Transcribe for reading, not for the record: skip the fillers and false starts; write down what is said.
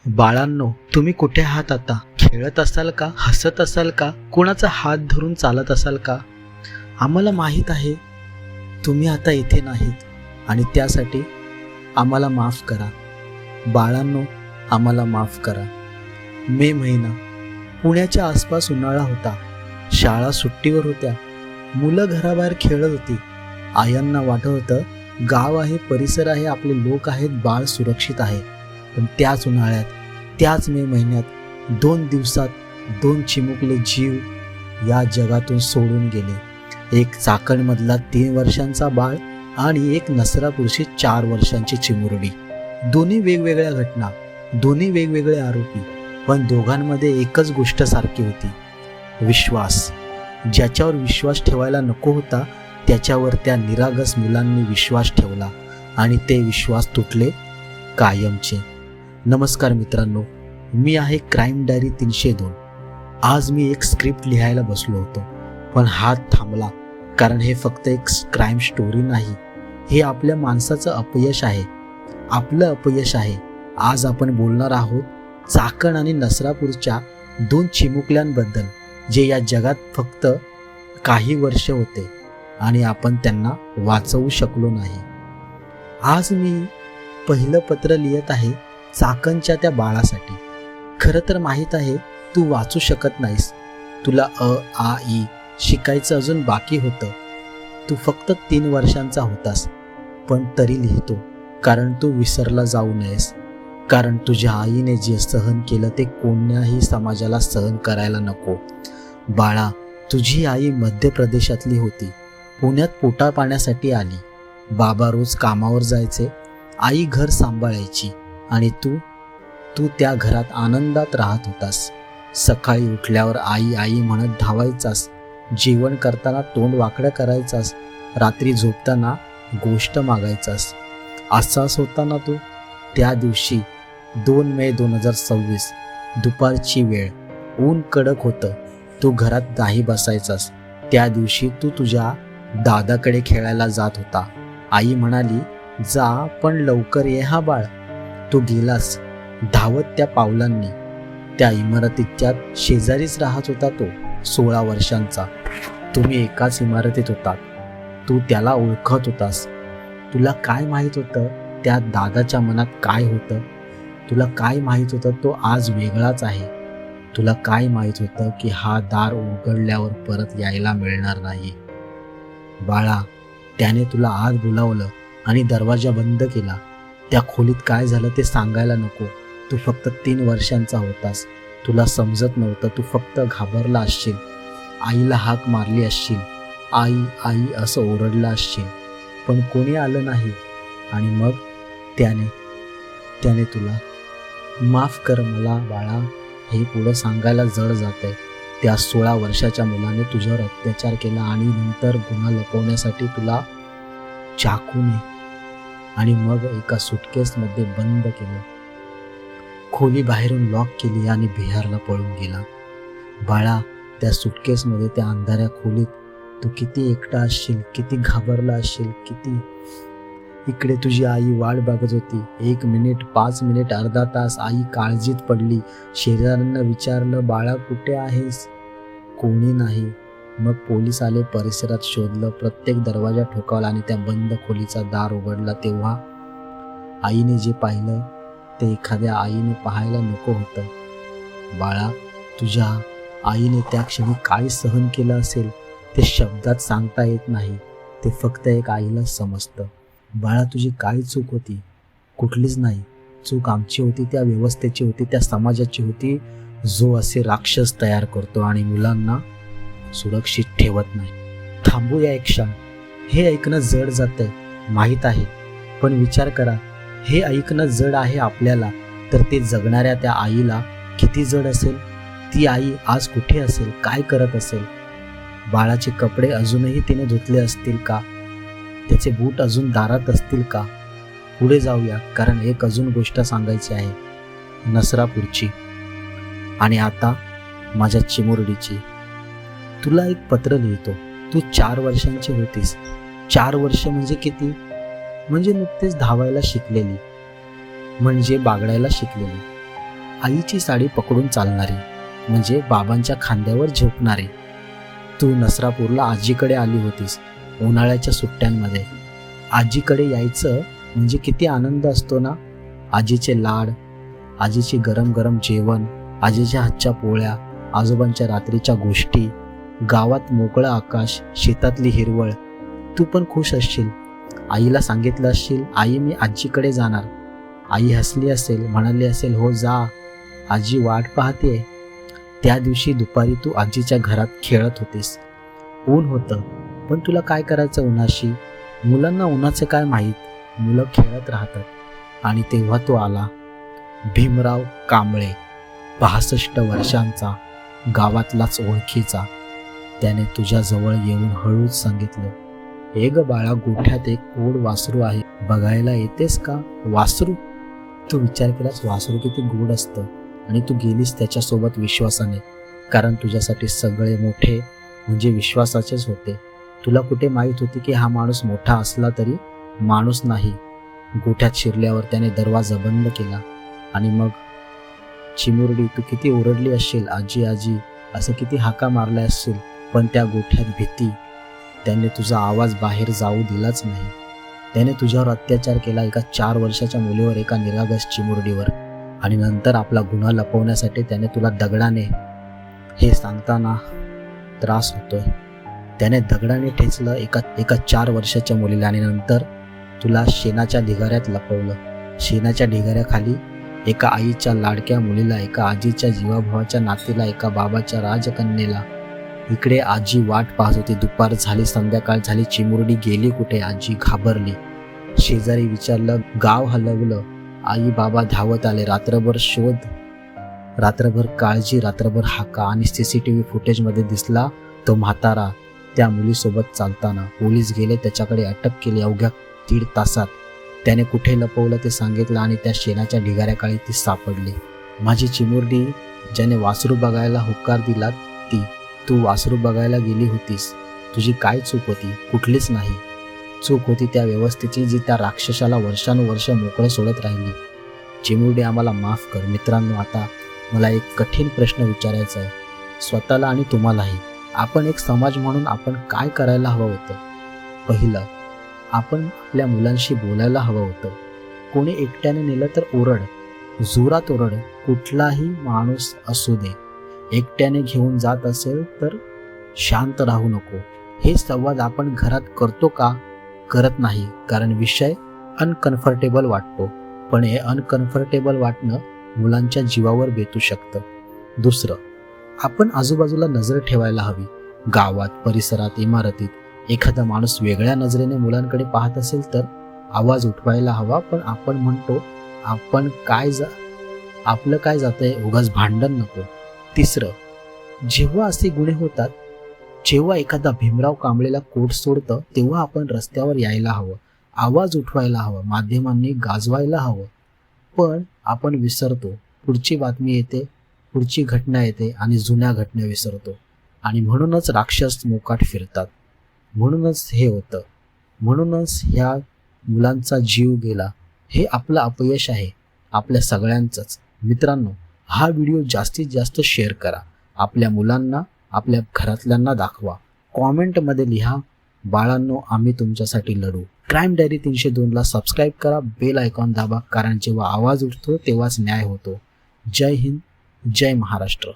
बाळांनो, तुम्ही कुठे आहात आता? खेळत असाल का? हसत असाल का? कोणाचा हात धरून चालत असाल का? आम्हाला माहीत आहे तुम्ही आता इथे नाहीत आणि त्यासाठी आम्हाला माफ करा. बाळांनो, आम्हाला माफ करा. मे महिना, पुण्याच्या आसपास उन्हाळा होता. शाळा सुट्टीवर होत्या. मुलं घराबाहेर खेळत होती. आयांना वाटत होतं गाव आहे, परिसर आहे, आपले लोक आहेत, बाळ सुरक्षित आहे. पण त्याच उन्हाळ्यात, त्याच मे महिन्यात 2 दिवसात 2 चिमुकले जीव या जगातून सोडून गेले. एक चाकणमधला 3 वर्षांचा बाळ आणि एक नसरापूरची 4 वर्षांची चिमुरडी. दोन्ही वेगवेगळ्या घटना, दोन्ही वेगवेगळे आरोपी, पण दोघांमध्ये एकच गोष्ट सारखी होती: विश्वास. ज्याच्यावर विश्वास ठेवायला नको होता त्याच्यावर त्या निरागस मुलांनी विश्वास ठेवला आणि ते विश्वास तुटले कायमचे. नमस्कार मित्रांनो, मी आहे क्राईम डायरी 302. आज मी एक स्क्रिप्ट लिहायला बसलो होतो, पण हात थांबला, कारण हे फक्त एक क्राईम स्टोरी नाही. हे आपल्या माणसाचं अपयश आहे, आपलं अपयश आहे. आज आपण बोलणार आहोत चाकण आणि नसरापूरच्या 2 चिमुकल्यांबद्दल, जे या जगात फक्त काही वर्ष होते आणि आपण त्यांना वाचवू शकलो नाही. आज मी पहिलं पत्र लिहित आहे चाकणच्या त्या बाळासाठी. खरं तर माहीत आहे तू वाचू शकत नाहीस. तुला अ आ ई शिकायचं अजून बाकी होतं. तू फक्त 3 वर्षांचा होतास, पण तरी लिहितो, कारण तू विसरला जाऊ नयेस. कारण तुझ्या आईने जे सहन केलं ते कोण्याही समाजाला सहन करायला नको. बाळा, तुझी आई मध्य प्रदेशातली होती. पुण्यात पोटा पाण्यासाठी आली. बाबा रोज कामावर जायचे, आई घर सांभाळायची आणि तू त्या घरात आनंदात राहत होतास. सकाळी उठल्यावर आई आई म्हणत धावायचास. जेवण करताना तोंड वाकडं करायचास. रात्री झोपताना गोष्ट मागायचास. असाच होता ना तू? त्या दिवशी 2 मे 2026 दुपारची वेळ, ऊन कडक होतं. तू घरात नाही बसायचास. त्या दिवशी तू तुझ्या दादाकडे खेळायला जात होता. आई म्हणाली, जा पण लवकर ये हा बाळ. तू गेलास धावत त्या पावलांनी. त्या इमारतीच्या शेजारीच राहत होता तो 16 वर्षांचा. तुम्ही एकाच इमारतीत होतात. तू त्याला ओळखत होतास. तुला काय माहीत होतं त्या दादाच्या मनात काय होतं? तुला काय माहीत होतं तो आज वेगळाच आहे? तुला काय माहीत होतं की हा दार उघडल्यावर परत यायला मिळणार नाही? बाळा, त्याने तुला आत बोलावलं आणि दरवाजा बंद केला. त्या खोलीत काय झालं ते सांगायला नको. तू फक्त 3 वर्षांचा होतास. तुला समजत नव्हतं. तू फक्त घाबरला असशील. आईला हाक मारली असशील. आई आई असं ओरडला असशील, पण कोणी आलं नाही. आणि मग त्याने तुला माफ कर मला बाळा, हे पुढं सांगायला जड जातंय. त्या 16 वर्षाच्या मुलाने तुझ्यावर अत्याचार केला आणि नंतर गुन्हा लपवण्यासाठी तुला चाकूने आणि मग एका सुटकेसमध्ये बंद केलं. खोली बाहेरून लॉक केली आणि बिहारला पळून गेला. बाळा, त्या सुटकेसमध्ये, त्या अंधाऱ्या खोलीत तू किती एकटा असशील, किती घाबरला असशील, किती. इकडे तुझी आई वाट बघत होती. 1 मिनिट, 5 मिनिट, अर्धा तास आई काळजीत पडली. शेजाऱ्यांना विचारलं, बाळा कुठे आहेस? कोणी नाही. मग पोलीस आले. परिसरात शोधलं. प्रत्येक दरवाजा ठोकावला आणि त्या बंद खोलीचा दार उघडला. तेव्हा आईने जे पाहिलं ते एखाद्या आईने पाहायला नको होतं. बाळा, तुझ्या आईने त्या क्षणी काय सहन केलं असेल ते शब्दात सांगता येत नाही. ते फक्त एक आईला समजतं. बाळा, तुझी काय चूक होती? कुठलीच नाही. चूक आमची होती, त्या व्यवस्थेची होती, त्या समाजाची होती, जो असे राक्षस तयार करतो आणि मुलांना सुरक्षित ठेवत नाही. थांबूया एक क्षण. हे ऐकणं जड जातंय, माहीत आहे, पण विचार करा, हे ऐकणं जड आहे आपल्याला, तर ते जगणाऱ्या त्या आईला किती जड असेल? ती आई आज कुठे असेल? काय करत असेल? बाळाचे कपडे अजूनही तिने धुतले असतील का? त्याचे बूट अजून दारात असतील का? पुढे जाऊया, कारण एक अजून गोष्ट सांगायची आहे, नसरापूरची. आणि आता माझ्या चिमुरडीची. तुला एक पत्र लिहितो. तू 4 वर्षांची होतीस. 4 वर्ष म्हणजे किती? म्हणजे नुकतेच धावायला शिकलेली, म्हणजे बागडायला शिकलेली. आईची साडी पकडून चालणारी, म्हणजे बाबांच्या खांद्यावर झोपणारी. तू नसरापूरला आजीकडे आली होतीस उन्हाळ्याच्या सुट्ट्यांमध्ये. आजीकडे यायचं म्हणजे किती आनंद असतो ना. आजीचे लाड, आजीचे गरम गरम जेवण, आजीच्या हातच्या पोळ्या, आजोबांच्या रात्रीच्या गोष्टी, गावात मोकळं आकाश, शेतातली हिरवळ. तू पण खुश असशील. आईला सांगितलं असशील, आई मी आजीकडे जाणार. आई हसली असेल, म्हणाली असेल, हो जा, आजी वाट पाहते. त्या दिवशी दुपारी तू आजीच्या घरात खेळत होतीस. ऊन होतं, पण तुला काय करायचं उन्हाशी. मुलांना उन्हाचं काय माहीत, मुलं खेळत राहतात. आणि तेव्हा तो आला, भीमराव कांबळे, 65 वर्षांचा, गावातलाच ओळखीचा. त्याने तुझ्याजवळ येऊन हळूच सांगितलं, हे ग बाळा, गोठ्यात एक गोड वासरू आहे, बघायला येतेस का. वासरू? तू विचार केलास वासरू किती गोड असतं. आणि तू गेलीस त्याच्यासोबत विश्वासाने, कारण तुझ्यासाठी सगळे मोठे म्हणजे विश्वासाचेच होते. तुला कुठे माहीत होती की हा माणूस मोठा असला तरी माणूस नाही. गोठ्यात शिरल्यावर त्याने दरवाजा बंद केला. आणि मग चिमुरडी, तू किती ओरडली असशील, आजी आजी असं किती हाका मारल्या असशील, पण त्या गोठ्यात भीती. त्याने तुझा आवाज बाहेर जाऊ दिलाच नाही. त्याने तुझ्यावर अत्याचार केला, एका 4 वर्षाच्या मुलीवर, एका निरागस चिमुरडीवर. आणि नंतर आपला गुन्हा लपवण्यासाठी त्याने तुला दगडाने, हे सांगताना त्रास होतोय, त्याने दगडाने ठेचलं एका 4 वर्षाच्या मुलीला. आणि नंतर तुला शेणाच्या ढिगाऱ्यात लपवलं. शेणाच्या ढिगाऱ्याखाली एका आईच्या लाडक्या मुलीला, एका आजीच्या जीवाभावाच्या नातीला, एका बाबाच्या राजकन्येला. इकडे आजी वाट पाहत होती. दुपार झाली, संध्याकाळ झाली, चिमुरडी गेली कुठे. आजी घाबरली. शेजारी विचारलं, गाव हलवलं. आई बाबा धावत आले. रात्रभर शोध, रात्रभर काळजी, रात्रभर हाका. आणि CCTV फुटेजमध्ये दिसला तो म्हातारा त्या मुलीसोबत चालताना. पोलीस गेले, त्याच्याकडे अटक केली. अवघ्या 1.5 तासात त्याने कुठे लपवलं ते सांगितलं आणि त्या शेणाच्या ढिगाऱ्याखाली ती सापडली. माझी चिमुरडी, ज्याने वासरू बघायला होकार दिला, ती. तू वासरू बघायला गेली होतीस. तुझी काय चूक होती? कुठलीच नाही. चूक होती त्या व्यवस्थेची, जी त्या राक्षसाला वर्षानुवर्ष मोकळं सोडत राहिली. चिमुरडी, आम्हाला माफ कर. मित्रांनो, आता मला एक कठीण प्रश्न विचारायचा आहे, स्वतःला आणि तुम्हालाही. आपण एक समाज म्हणून आपण काय करायला हवं होतं? पहिलं, आपण आपल्या मुलांशी बोलायला हवं होतं. कोणी एकट्याने नेलं तर ओरड, जोरात ओरड. कुठलाही माणूस असू दे, एकट्याने घेऊन जात असेल तर शांत राहू नको. हे संवाद आपण घरात करतो का? करत नाही, कारण विषय अनकम्फर्टेबल वाटतो. पण हे अनकम्फर्टेबल वाटणं मुलांच्या जीवावर बेतू शकतं. दुसरं, आपण आजूबाजूला नजर ठेवायला हवी. गावात, परिसरात, इमारतीत एखादा माणूस वेगळ्या नजरेने मुलांकडे पाहत असेल तर आवाज उठवायला हवा. पण आपण म्हणतो, आपलं काय जातंय, उगाच भांडण नको. तिसरं, जेव्हा असे गुन्हे होतात, जेव्हा एखादा भीमराव कांबळेला कोर्ट सोडतं, तेव्हा आपण रस्त्यावर यायला हवं, आवाज उठवायला हवं, माध्यमांनी गाजवायला हवं. पण आपण विसरतो. पुढची बातमी येते, पुढची घटना येते आणि जुन्या घटना विसरतो. आणि म्हणूनच राक्षस मोकाट फिरतात. म्हणूनच हे होतं. म्हणूनच ह्या मुलांचा जीव गेला. हे आपलं अपयश आहे, आपल्या सगळ्यांचंच. मित्रांनो, हा व्हिडिओ जास्तीत जास्त शेअर करा. आपल्या मुलांना, आपल्या घरातल्यांना दाखवा. कॉमेंटमध्ये लिहा, बाळांनो आम्ही तुमच्यासाठी लढू. क्राईम डायरी 302ला सबस्क्राईब करा, बेल आयकॉन दाबा, कारण जेव्हा आवाज उठतो तेव्हाच न्याय होतो. जय हिंद, जय महाराष्ट्र.